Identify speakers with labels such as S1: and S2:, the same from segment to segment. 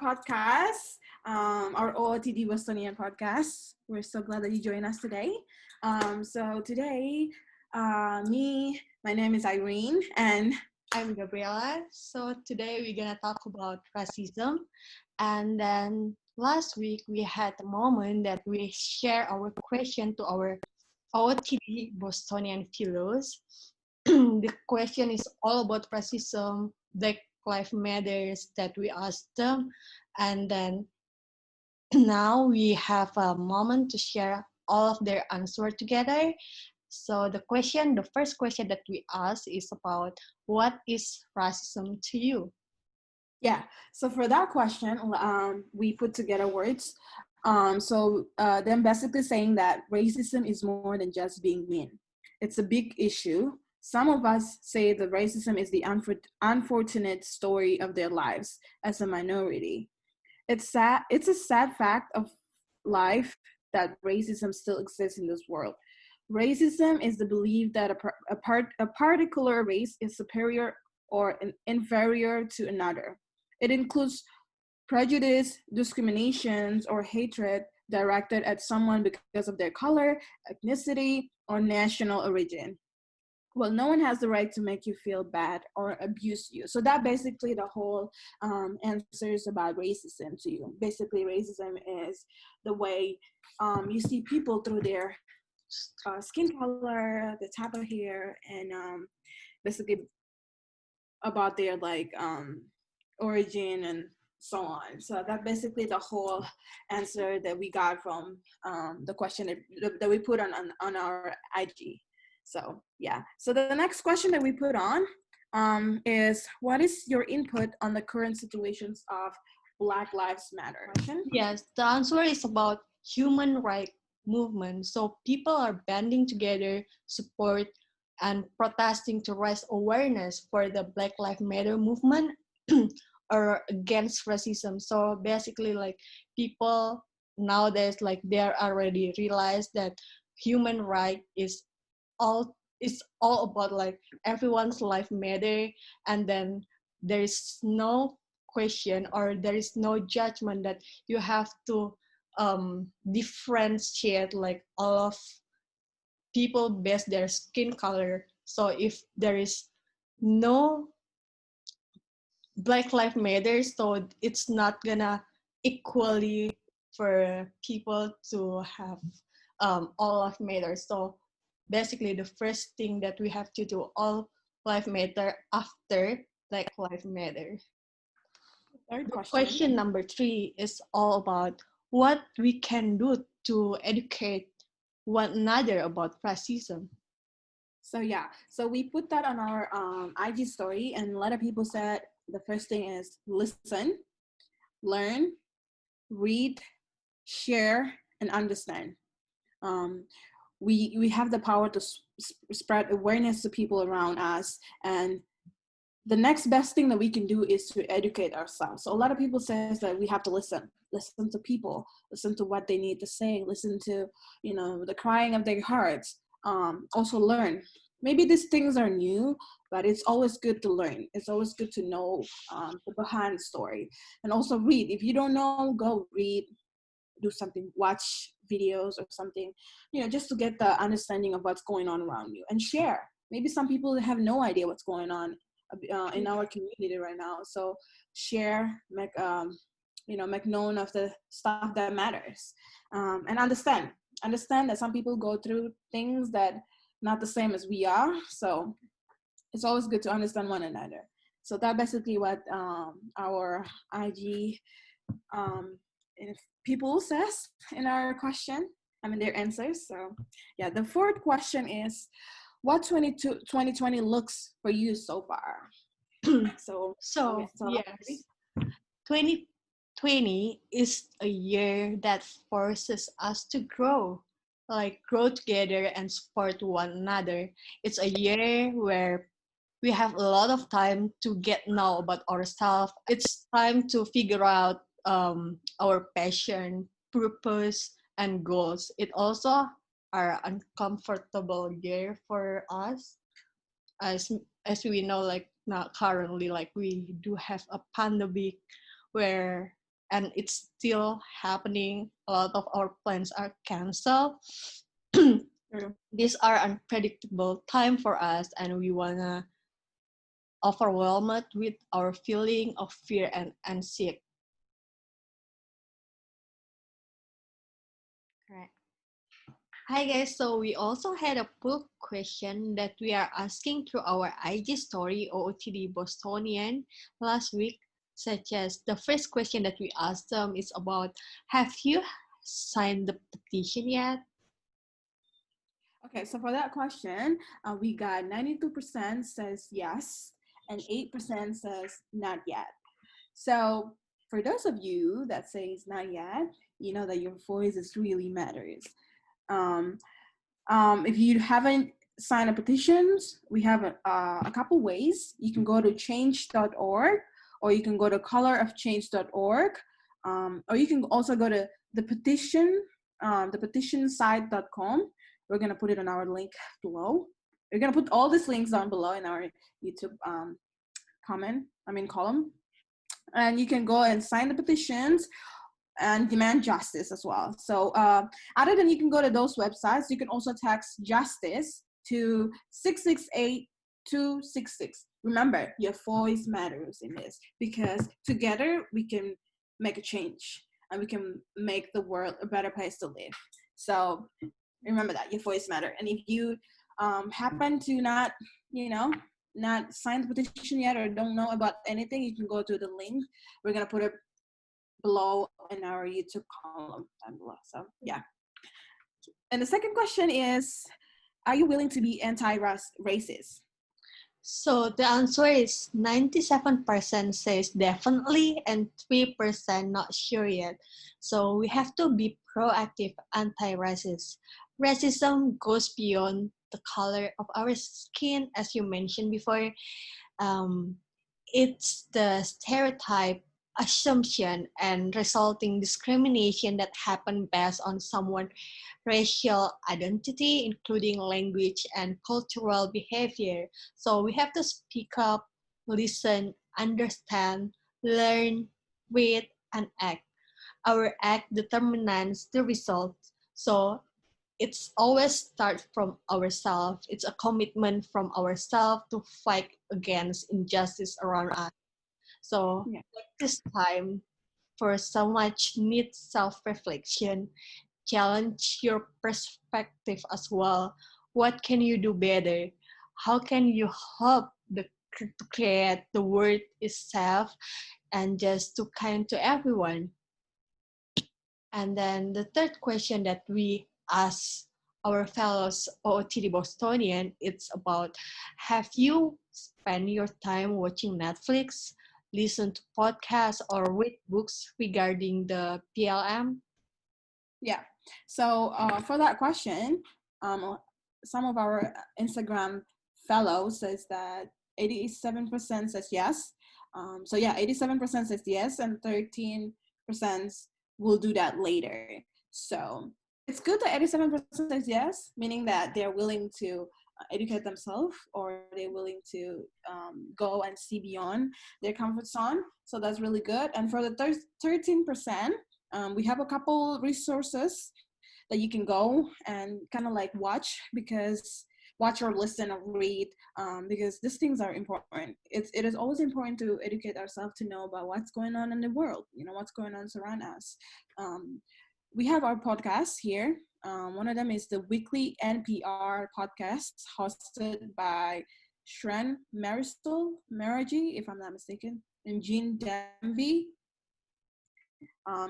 S1: podcast, our OOTDBOSTONIAN podcast. We're so glad that you joined us today. So today, my name is Irene, and
S2: I'm Gabriella. So today we're gonna talk about racism. And then last week we had a moment that we share our question to our OOTD Bostonian fellows. The question is all about racism, Black Lives Matters that we asked them. And then now we have a moment to share all of their answer together. So the first question that we ask is about what is racism to you?
S1: yeah. So for that question, we put together words. Them basically saying that racism is more than just being mean. It's a big issue. Some of us say that racism is the unfortunate story of their lives as a minority. It's sad. It's a sad fact of life that racism still exists in this world. Racism is the belief that a particular race is superior or inferior to another. It includes prejudice, discriminations, or hatred directed at someone because of their color, ethnicity, or national origin. Well, no one has the right to make you feel bad or abuse you. So that basically the whole answers about racism to you. Basically, racism is the way you see people through their skin color, the type of hair, and basically about their origin and so on. So that basically the whole answer that we got from the question that we put on our IG. So yeah. So the next question that we put on is, what is your input on the current situations of Black Lives Matter?
S2: Yes, the answer is about human rights movement. So people are banding together, support and protesting to raise awareness for the Black Lives Matter movement or against racism. So basically, like people nowadays, like they're already realized that human right is all about like everyone's life matter, and then there is no question or there is no judgment that you have to differentiate like all of people based their skin color. So if there is no Black Lives Matter, so it's not gonna equally for people to have all life matter. So basically, the first thing that we have to do, all life matter after Black Lives Matter.
S1: Third
S2: The
S1: question.
S2: question number 3 is all about what we can do to educate one another about racism.
S1: So yeah, so we put that on our IG story, and a lot of people said the first thing is listen, learn, read, share, and understand. Um, we have the power to spread awareness to people around us, and the next best thing that we can do is to educate ourselves. So a lot of people says that we have to listen to people, listen to what they need to say, listen to the crying of their hearts. Also learn. Maybe these things are new, but it's always good to learn. It's always good to know the behind story, and also read. If you don't know, go read, do something, watch videos or something, just to get the understanding of what's going on around you, and share. Maybe some people have no idea what's going on in our community right now. So share, make known of the stuff that matters, and understand that some people go through things that not the same as we are. So it's always good to understand one another. So that basically what our IG if people says in our question, their answers. So yeah, the fourth question is, what 2020 looks for you so far? So
S2: Yes, 2020 is a year that forces us to grow, like grow together and support one another. It's a year where we have a lot of time to get know about ourselves. It's time to figure out our passion, purpose, and goals. It also are uncomfortable year for us, as as we know, like not currently, like we do have a pandemic where and it's still happening. A lot of our plans are canceled. These are unpredictable time for us, and we wanna overwhelmed with our feeling of fear and anxiety. Correct. Hi guys, so we also had a poll question that we are asking through our IG story OOTD Bostonian last week, such as the first question that we asked them is about, have you signed the petition yet?
S1: Okay, so for that question, we got 92% says yes, and 8% says not yet. So for those of you that says not yet, you know that your voice is really matters. Um, if you haven't signed a petitions, we have a couple ways. You can go to change.org, or you can go to colorofchange.org, or you can also go to the petitionsite.com. We're gonna put it on our link below. We're gonna put all these links down below in our YouTube column. And you can go and sign the petitions and demand justice as well. So other than you can go to those websites, you can also text justice to 668-266. Remember, your voice matters in this, because together we can make a change and we can make the world a better place to live. So remember that your voice matters. And if you happen to not sign the petition yet or don't know about anything, you can go to the link. We're gonna put it below in our YouTube column down below. So yeah. And the second question is, are you willing to be anti-racist?
S2: So the answer is 97% says definitely and 3% not sure yet. So we have to be proactive anti-racist. Racism goes beyond the color of our skin, as you mentioned before. It's the stereotype, assumption, and resulting discrimination that happen based on someone's racial identity, including language and cultural behavior. So we have to speak up, listen, understand, learn, read, and act. Our act determines the result. So it's always start from ourselves. It's a commitment from ourselves to fight against injustice around us. So
S1: Yeah.
S2: this time for so much need self-reflection, challenge your perspective as well. What can you do better? How can you help to create the world itself and just to kind to everyone? And then the third question that we ask our fellows OOTD Bostonian, it's about, have you spent your time watching Netflix, listen to podcasts, or read books regarding the PLM?
S1: Yeah. So for that question, some of our Instagram fellows says that 87% says yes. So yeah, 87% says yes, and 13% will do that later. So it's good that 87% says yes, meaning that they're willing to educate themselves, or they're willing to go and see beyond their comfort zone. So that's really good. And for the 13%, we have a couple resources that you can go and kind of like watch or listen or read, because these things are important. It is always important to educate ourselves, to know about what's going on in the world, what's going on around us. We have our podcasts here. One of them is the weekly NPR podcast hosted by Shereen, Marisol, Meraji, if I'm not mistaken, and Demby.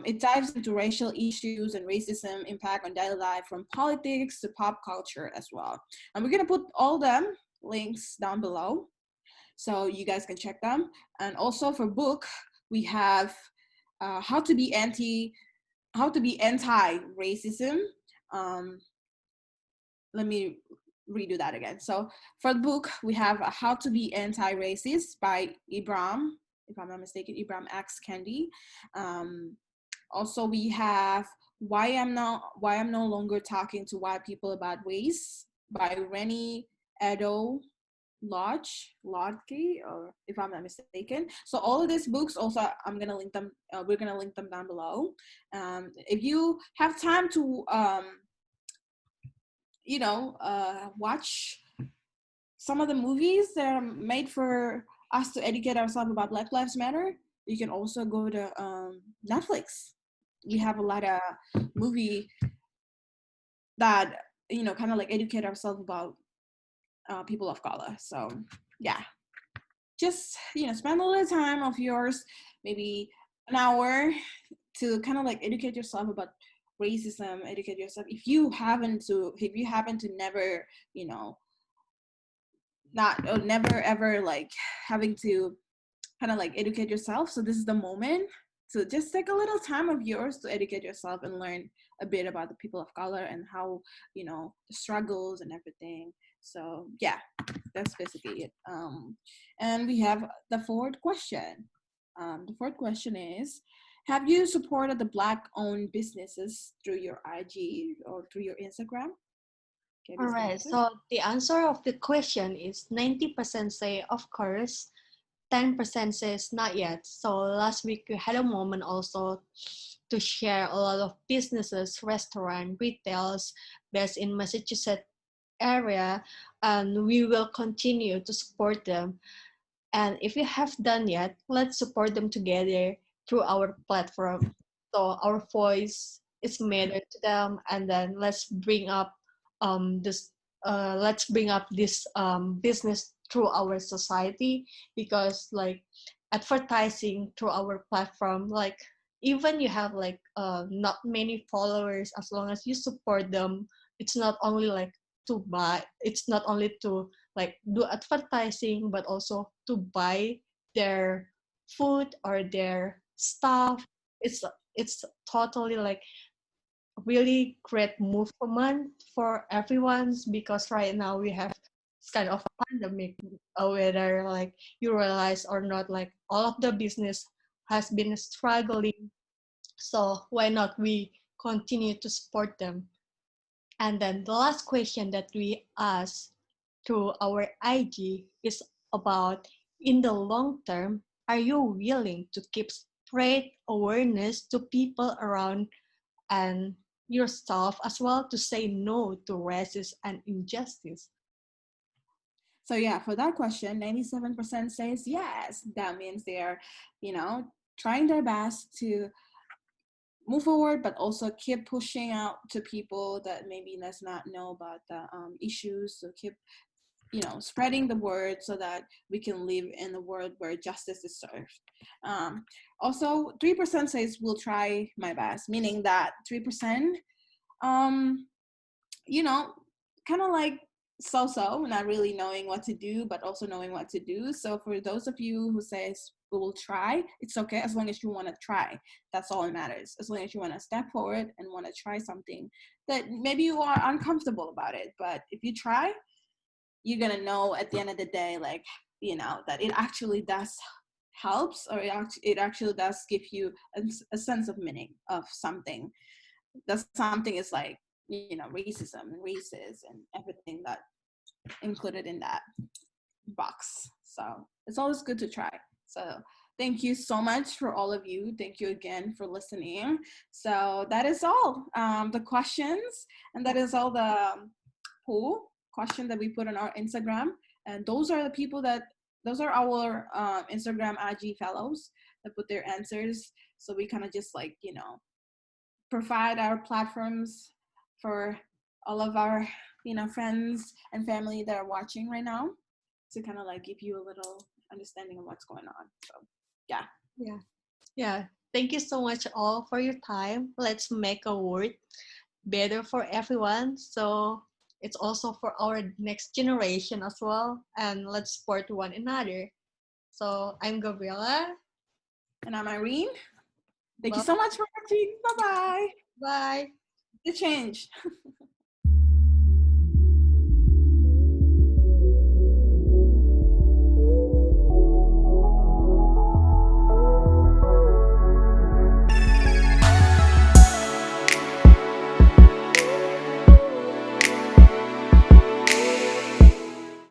S1: It dives into racial issues and racism impact on daily life, from politics to pop culture as well. And we're gonna put all them links down below, so you guys can check them. And also for book, we have how to be anti-racism. Let me redo that again. So for the book, we have How to Be Anti-Racist by Ibram, if I'm not mistaken, Ibram X Kendi. Also, we have Why I'm No Longer Talking to White People About Race by Reni, Eddo-Lodge, Eddo-Lodge, or if I'm not mistaken. So all of these books also, I'm gonna link them. We're gonna link them down below. If you have time to, watch some of the movies that are made for us to educate ourselves about Black Lives Matter, you can also go to Netflix. We have a lot of movie that kind of like educate ourselves about people of color. So yeah, just spend a little time of yours, maybe an hour, to kind of like educate yourself about racism. Educate yourself if you happen to never not or never ever like having to kind of like educate yourself. So this is the moment to just take a little time of yours to educate yourself and learn a bit about the people of color and how the struggles and everything. So yeah, that's basically it. And we have the fourth question. The fourth question is, have you supported the Black-owned businesses through your IG or through your Instagram?
S2: All right, so the answer of the question is 90% say of course, 10% says not yet. So last week we had a moment also to share a lot of businesses, restaurant, retails based in Massachusetts area, and we will continue to support them. And if you have done yet, let's support them together through our platform. So our voice is mattered to them, and then this let's bring up this business through our society, because like advertising through our platform, like even you have like not many followers, as long as you support them, it's not only like to buy, it's not only to like do advertising, but also to buy their food or their stuff. It's totally like really great movement for everyone, because right now we have this kind of pandemic, whether like you realize or not, like all of the business has been struggling. So why not we continue to support them? And then the last question that we asked through our IG is about, in the long term, are you willing to keep spread awareness to people around and yourself as well, to say no to racism and injustice?
S1: So yeah, for that question, 97% says yes. That means they're, trying their best to move forward, but also keep pushing out to people that maybe does not know about the issues. So keep, spreading the word so that we can live in a world where justice is served. Also, 3% says will try my best, meaning that 3%, kind of like so-so, not really knowing what to do, but also knowing what to do. So for those of you who says we will try, it's okay as long as you want to try. That's all that matters. As long as you want to step forward and want to try something that maybe you are uncomfortable about it, but if you try, you're gonna know at the end of the day, like that it actually does helps, or it actually does give you a sense of meaning of something. That something is like racism and races and everything that included in that box. So it's always good to try. So thank you so much for all of you. Thank you again for listening. So that is all the questions, and that is all the poll question that we put on our Instagram. And those are our Instagram IG fellows that put their answers. So we kind of just like provide our platforms for all of our friends and family that are watching right now, to kind of like give you a little understanding of what's going on. So
S2: Yeah, thank you so much all for your time. Let's make a world better for everyone, so it's also for our next generation as well, and let's support one another. So I'm Gabriela.
S1: And I'm Irene. Thank you so much for watching. Bye-bye.
S2: Bye.
S1: The change.